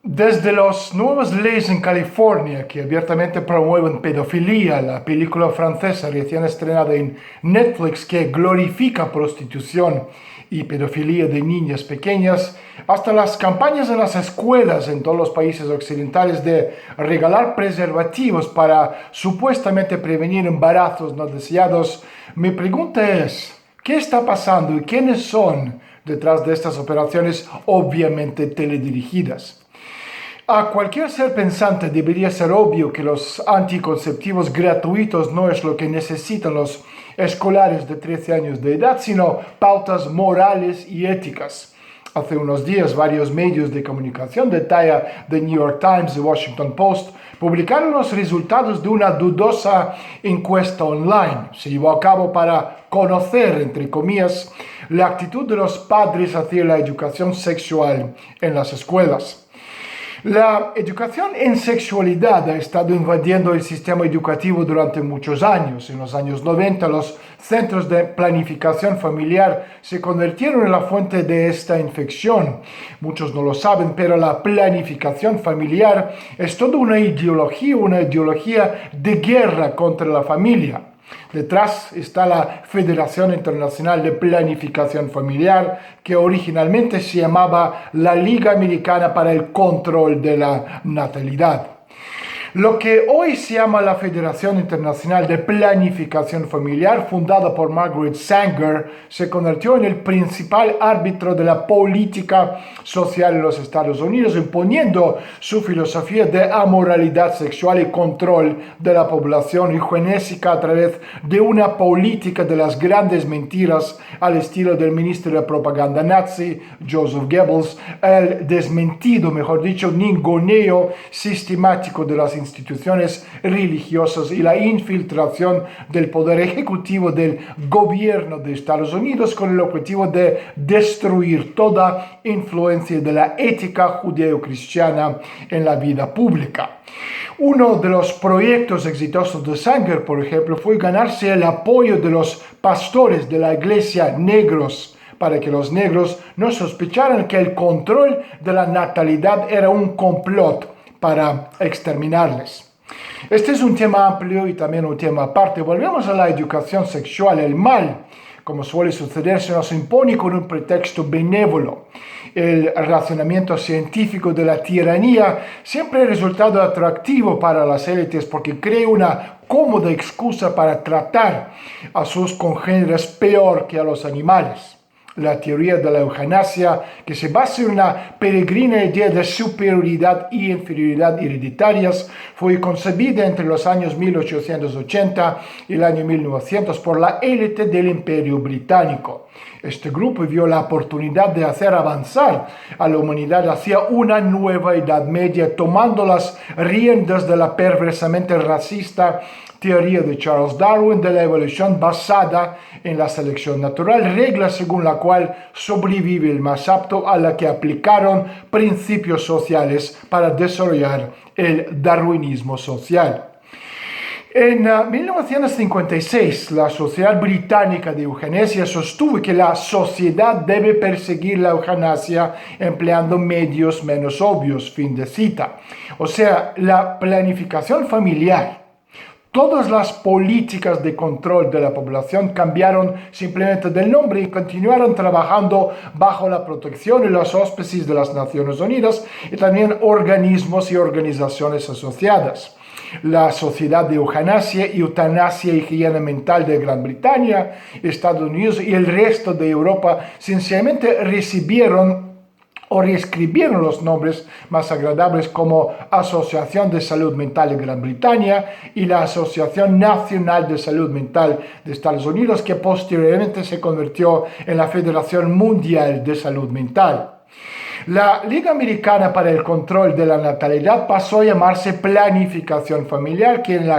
Desde las nuevas leyes en California que abiertamente promueven pedofilia, la película francesa recién estrenada en Netflix que glorifica prostitución y pedofilia de niñas pequeñas, hasta las campañas en las escuelas en todos los países occidentales de regalar preservativos para supuestamente prevenir embarazos no deseados, mi pregunta es, ¿qué está pasando y quiénes son detrás de estas operaciones obviamente teledirigidas? A cualquier ser pensante debería ser obvio que los anticonceptivos gratuitos no es lo que necesitan los escolares de 13 años de edad, sino pautas morales y éticas. Hace unos días, varios medios de comunicación de talla The New York Times y Washington Post publicaron los resultados de una dudosa encuesta online. Se llevó a cabo para conocer, entre comillas, la actitud de los padres hacia la educación sexual en las escuelas. La educación en sexualidad ha estado invadiendo el sistema educativo durante muchos años. En los años 90, los centros de planificación familiar se convirtieron en la fuente de esta infección. Muchos no lo saben, pero la planificación familiar es toda una ideología de guerra contra la familia. Detrás está la Federación Internacional de Planificación Familiar, que originalmente se llamaba la Liga Americana para el Control de la Natalidad. Lo que hoy se llama la Federación Internacional de Planificación Familiar, fundada por Margaret Sanger, se convirtió en el principal árbitro de la política social en los Estados Unidos, imponiendo su filosofía de amoralidad sexual y control de la población eugenésica a través de una política de las grandes mentiras al estilo del ministro de propaganda nazi, Joseph Goebbels, el desmentido, mejor dicho, ninguneo sistemático de las instituciones religiosas y la infiltración del poder ejecutivo del gobierno de Estados Unidos con el objetivo de destruir toda influencia de la ética judeo-cristiana en la vida pública. Uno de los proyectos exitosos de Sanger, por ejemplo, fue ganarse el apoyo de los pastores de la iglesia negros para que los negros no sospecharan que el control de la natalidad era un complot para exterminarles. Este es un tema amplio y también un tema aparte. Volvemos a la educación sexual. El mal, como suele suceder, se nos impone con un pretexto benévolo. El razonamiento científico de la tiranía siempre ha resultado atractivo para las élites porque crea una cómoda excusa para tratar a sus congéneres peor que a los animales. La teoría de la eutanasia, que se basa en una peregrina idea de superioridad y inferioridad hereditarias, fue concebida entre los años 1880 y el año 1900 por la élite del Imperio Británico. Este grupo vio la oportunidad de hacer avanzar a la humanidad hacia una nueva Edad Media, tomando las riendas de la perversamente racista teoría de Charles Darwin de la evolución basada en la selección natural, regla según la cual sobrevive el más apto, a la que aplicaron principios sociales para desarrollar el darwinismo social. En 1956, la Sociedad Británica de Eugenesia sostuvo que la sociedad debe perseguir la eutanasia empleando medios menos obvios, fin de cita. O sea, la planificación familiar. Todas las políticas de control de la población cambiaron simplemente del nombre y continuaron trabajando bajo la protección y los auspicios de las Naciones Unidas y también organismos y organizaciones asociadas. La Sociedad de Eutanasia y Higiene Mental de Gran Bretaña, Estados Unidos y el resto de Europa sencillamente recibieron o reescribieron los nombres más agradables como Asociación de Salud Mental de Gran Bretaña y la Asociación Nacional de Salud Mental de Estados Unidos, que posteriormente se convirtió en la Federación Mundial de Salud Mental. La Liga Americana para el Control de la Natalidad pasó a llamarse Planificación Familiar, que en la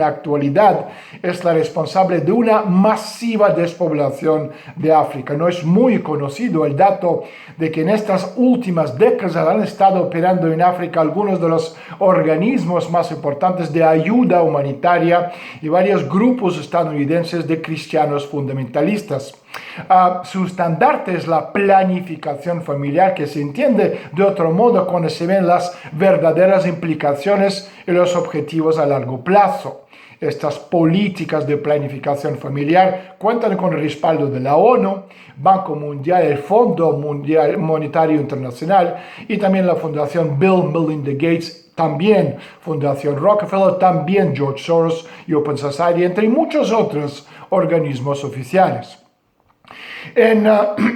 actualidad es la responsable de una masiva despoblación de África. No es muy conocido el dato de que en estas últimas décadas han estado operando en África algunos de los organismos más importantes de ayuda humanitaria y varios grupos estadounidenses de cristianos fundamentalistas. Su estandarte es la planificación familiar, que se entiende de otro modo cuando se ven las verdaderas implicaciones y los objetivos a largo plazo. Estas políticas de planificación familiar cuentan con el respaldo de la ONU, Banco Mundial, el Fondo Mundial Monetario Internacional y también la Fundación Bill Melinda Gates, también Fundación Rockefeller, también George Soros y Open Society, entre muchos otros organismos oficiales. En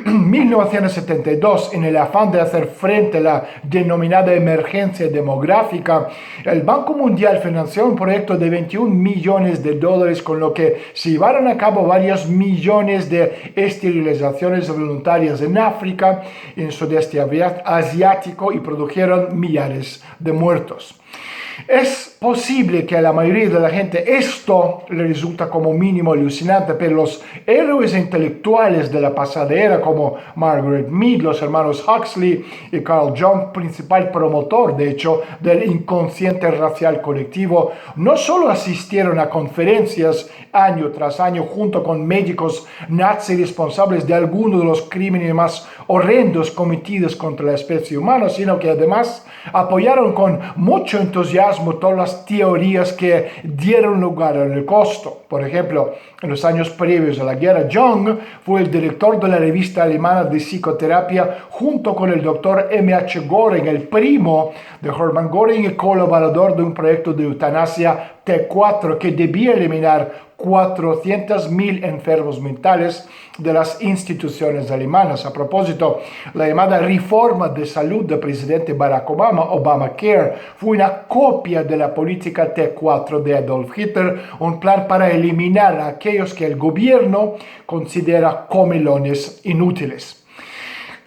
1972, en el afán de hacer frente a la denominada emergencia demográfica, el Banco Mundial financió un proyecto de 21 millones de dólares con lo que se llevaron a cabo varios millones de esterilizaciones voluntarias en África y en el sudeste asiático y produjeron millares de muertos. Es posible que a la mayoría de la gente esto le resulta como mínimo alucinante, pero los héroes intelectuales de la pasada era como Margaret Mead, los hermanos Huxley y Carl Jung, principal promotor, de hecho, del inconsciente racial colectivo, no solo asistieron a conferencias año tras año junto con médicos nazis responsables de algunos de los crímenes más horrendos cometidos contra la especie humana, sino que además apoyaron con mucho entusiasmo todas las teorías que dieron lugar al holocausto. Por ejemplo, en los años previos a la guerra, Jung fue el director de la revista alemana de psicoterapia junto con el doctor M.H. Göring, el primo de Hermann Göring y colaborador de un proyecto de eutanasia T4 que debía eliminar 400.000 enfermos mentales de las instituciones alemanas. A propósito, la llamada reforma de salud del presidente Barack Obama, Obamacare, fue una copia de la política T4 de Adolf Hitler, un plan para eliminar a aquellos que el gobierno considera comilones inútiles.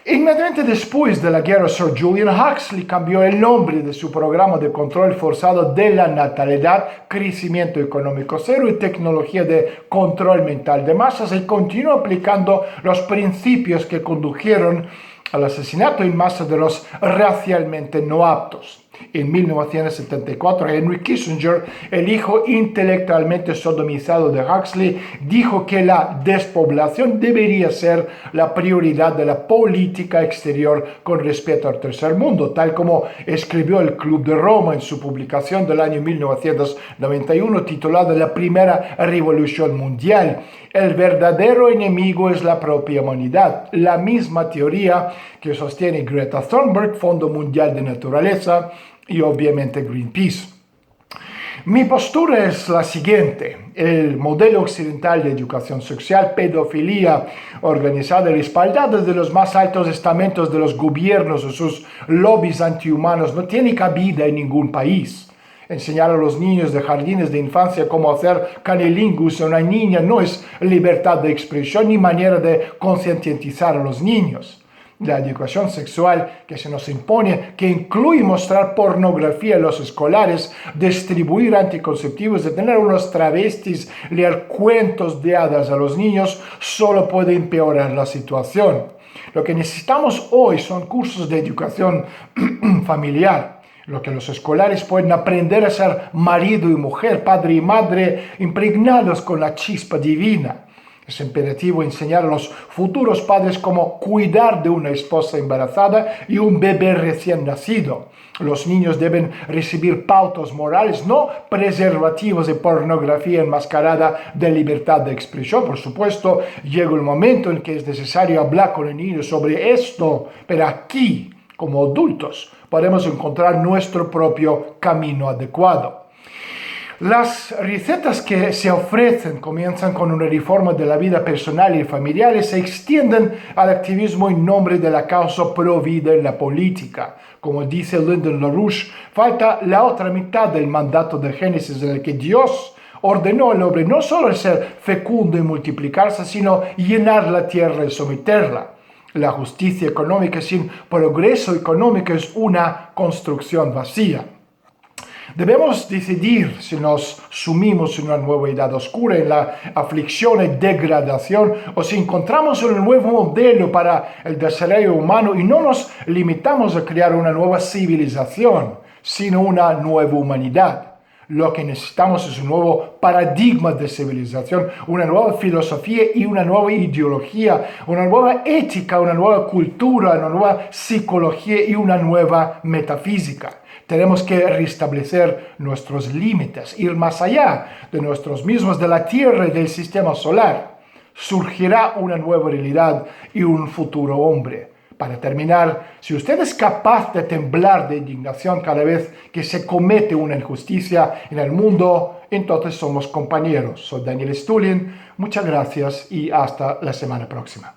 Inmediatamente después de la guerra, Sir Julian Huxley cambió el nombre de su programa de control forzado de la natalidad, crecimiento económico cero y tecnología de control mental de masas y continuó aplicando los principios que condujeron al asesinato en masa de los racialmente no aptos. En 1974, Henry Kissinger, el hijo intelectualmente sodomizado de Huxley, dijo que la despoblación debería ser la prioridad de la política exterior con respecto al tercer mundo, tal como escribió el Club de Roma en su publicación del año 1991 titulada La Primera Revolución Mundial. El verdadero enemigo es la propia humanidad, la misma teoría que sostiene Greta Thunberg, Fondo Mundial de Naturaleza y obviamente Greenpeace. Mi postura es la siguiente: el modelo occidental de educación sexual, pedofilia organizada y respaldada desde los más altos estamentos de los gobiernos o sus lobbies antihumanos no tiene cabida en ningún país. Enseñar a los niños de jardines de infancia cómo hacer canilingus a una niña no es libertad de expresión ni manera de concientizar a los niños. La educación sexual que se nos impone, que incluye mostrar pornografía a los escolares, distribuir anticonceptivos, de tener unos travestis, leer cuentos de hadas a los niños, solo puede empeorar la situación. Lo que necesitamos hoy son cursos de educación familiar. Lo que los escolares pueden aprender a ser marido y mujer, padre y madre, impregnados con la chispa divina. Es imperativo enseñar a los futuros padres cómo cuidar de una esposa embarazada y un bebé recién nacido. Los niños deben recibir pautas morales, no preservativos de pornografía enmascarada de libertad de expresión. Por supuesto, llega el momento en que es necesario hablar con el niño sobre esto, pero aquí, como adultos, podemos encontrar nuestro propio camino adecuado. Las recetas que se ofrecen comienzan con una reforma de la vida personal y familiar y se extienden al activismo en nombre de la causa pro vida en la política. Como dice Lyndon LaRouche, falta la otra mitad del mandato de Génesis en el que Dios ordenó al hombre no solo ser fecundo y multiplicarse, sino llenar la tierra y someterla. La justicia económica sin progreso económico es una construcción vacía. Debemos decidir si nos sumimos en una nueva edad oscura, en la aflicción y degradación, o si encontramos un nuevo modelo para el desarrollo humano y no nos limitamos a crear una nueva civilización, sino una nueva humanidad. Lo que necesitamos es un nuevo paradigma de civilización, una nueva filosofía y una nueva ideología, una nueva ética, una nueva cultura, una nueva psicología y una nueva metafísica. Tenemos que restablecer nuestros límites, ir más allá de nosotros mismos, de la Tierra y del sistema solar. Surgirá una nueva realidad y un futuro hombre. Para terminar, si usted es capaz de temblar de indignación cada vez que se comete una injusticia en el mundo, entonces somos compañeros. Soy Daniel Stulin, muchas gracias y hasta la semana próxima.